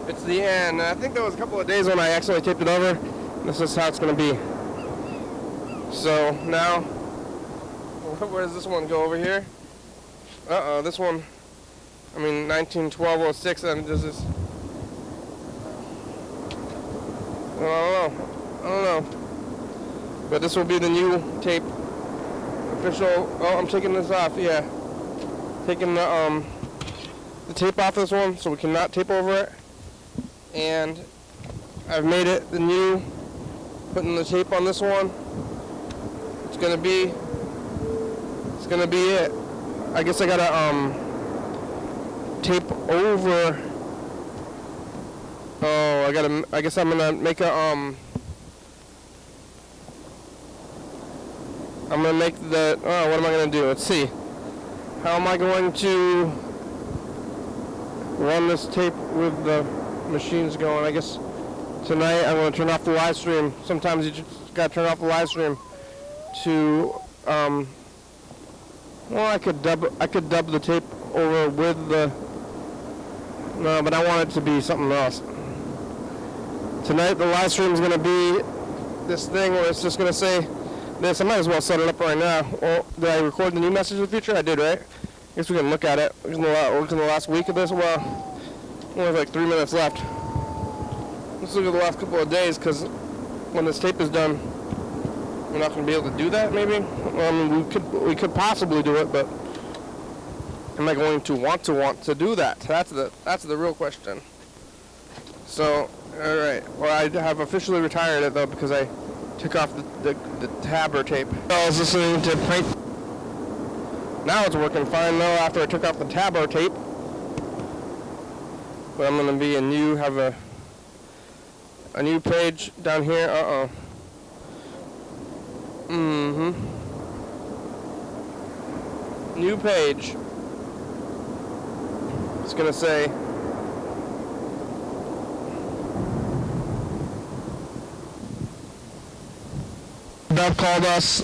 It's the end. I think there was a couple of days when I accidentally taped it over. This is how it's going to be. So now, where does this one go over here? Uh-oh, this one. I mean, 1912:06. And does this? I don't know. But this will be the new tape. Official. Oh, I'm taking this off. Yeah, taking the tape off this one, so we cannot tape over it. And I've made it the new. Putting the tape on this one. It's gonna be it. I guess I gotta tape over. Oh, I guess I'm gonna make a I'm gonna make the. Oh, what am I gonna do? Let's see. How am I going to run this tape with the machines going? I guess tonight I'm gonna turn off the live stream. Sometimes you just gotta turn off the live stream to. Well, I could dub the tape over with the. No, but I want it to be something else. Tonight the live stream is gonna be this thing where it's just gonna say. This, I might as well set it up right now. Well, did I record the new Message of the Future? I did, right? I guess we can look at it. We're in the last week of this. Well, we only have like 3 minutes left. Let's look at the last couple of days, because when this tape is done, we're not going to be able to do that, maybe? Well, I mean, we could possibly do it, but am I going to want to do that? That's the real question. So, all right. Well, I have officially retired it, though, because I took off the tabber tape. I was listening to prank. Now it's working fine though after I took off the tabber tape. But I'm gonna be have a new page down here. New page. It's gonna say. Bob called us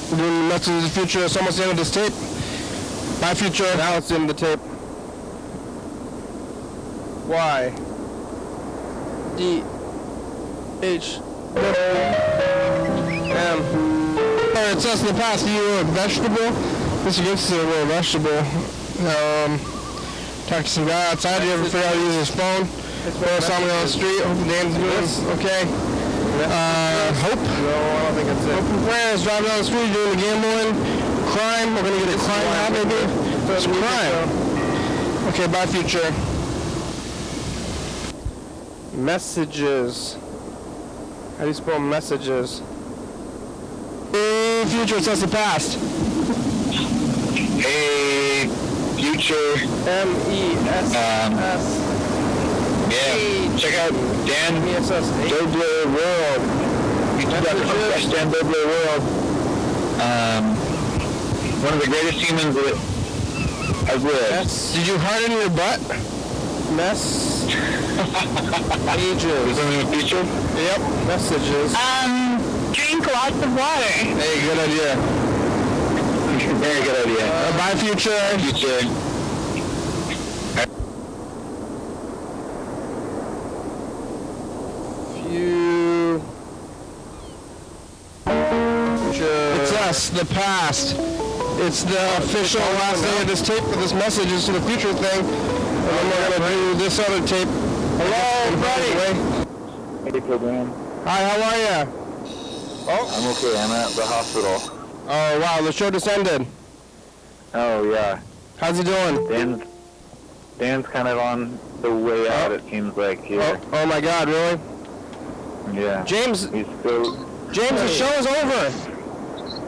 doing the Message of the Future. It's almost the end of this tape. Bye, future. Now it's in the tape. YDHWM. Alright, it's us in the past. You were a vegetable. Mr. Gibson was a vegetable. Talked to some guy outside. Did you ever figure out how to use his phone? Saw me on the street. Hope the Dan's doing okay. Hope? No, I don't think that's it. Hope and prayers, driving down the street, doing the gambling, crime. We're going to get a crime hat, maybe? It's crime. Okay, bye, future. Messages. How do you spell messages? Hey, future, it's us the past. Hey, future. MESS. Yeah, check out Dan Dobler World. YouTube.com/Dan Dobler World. One of the greatest humans that I've lived. Did you harden your butt? Mess. Ages. Is that in the future? Yep. Messages. Drink lots of water. Hey, good idea. Very good idea. Bye, future. Future. It's us, the past. It's the official last day of this tape for this message is to the future thing. And then we're gonna do this other tape. Hello, buddy. Hey, program. Hi, how are ya? I'm okay. I'm at the hospital. Oh wow, the show just ended. Oh yeah. How's he doing? Dan's kind of on the way out. It seems like here. Oh my God, really? Yeah. James, He's still. James, the show is over.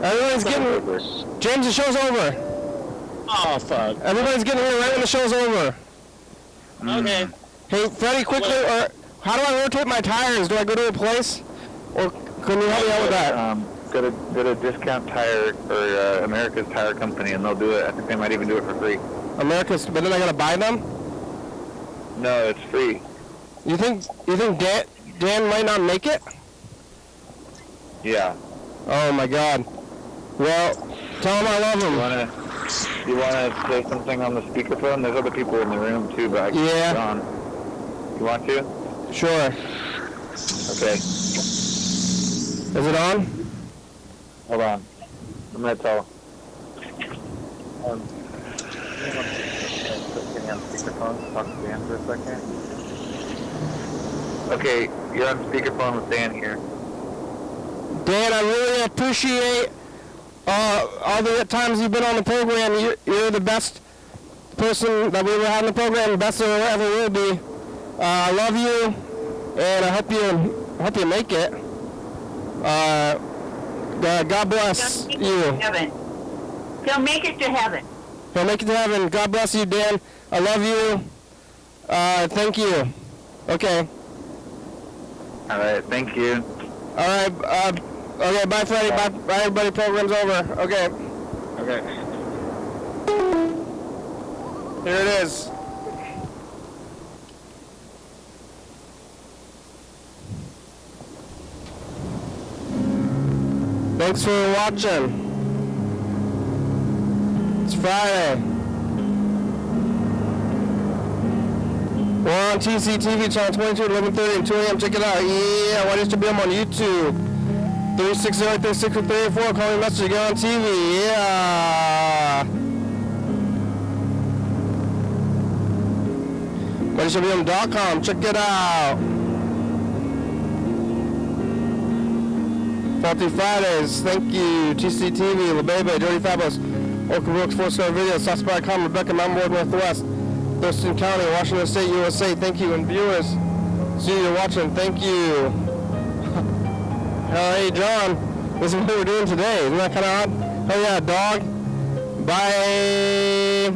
Everyone's getting. James, the show's over. Oh, fuck. Everybody's getting here right when the show's over. Okay. Hey, Freddie, quickly, or how do I rotate my tires? Do I go to a place, or can you help me out with that? Go to Discount Tire or America's Tire Company, and they'll do it. I think they might even do it for free. America's, but then I gotta buy them. No, it's free. You think Dan might not make it? Yeah. Oh my God. Well, tell him I love him. You wanna say something on the speakerphone? There's other people in the room too, but I can't get on. You want to? Sure. Okay. Is it on? Hold on. I'm gonna tell. Can you on speakerphone? Talk to Dan for a second. Okay, you're on speakerphone with Dan here. Dan, I really appreciate all the times you've been on the program. You're the best person that we ever had in the program, best there ever will be. I love you, and I hope you make it. God bless you. Heaven. He'll make it to heaven. He'll make it to heaven. God bless you, Dan. I love you. Thank you. Okay. All right, thank you. All right. Okay. Bye, Freddie. Bye, everybody. Program's over. Okay. Okay. Here it is. Thanks for watching. It's Friday. We're on TCTV channel 22 at 11:30 and 2 a.m. Check it out. Yeah, YDHWM on YouTube. 360-36-34. Call me a message. Get on TV. Yeah. YDHWM.com. Check it out. Faulty Fridays. Thank you. TCTV. La Bebe. Dirty Fabulous. Orca Brooks. 4-star video. Southspire.com. Rebecca. Mountain Board Northwest. Thurston County. Washington State, USA. Thank you. And viewers. See you watching. Thank you. Hey, John. This is what we're doing today. Isn't that kind of odd? Oh, yeah, dog. Bye.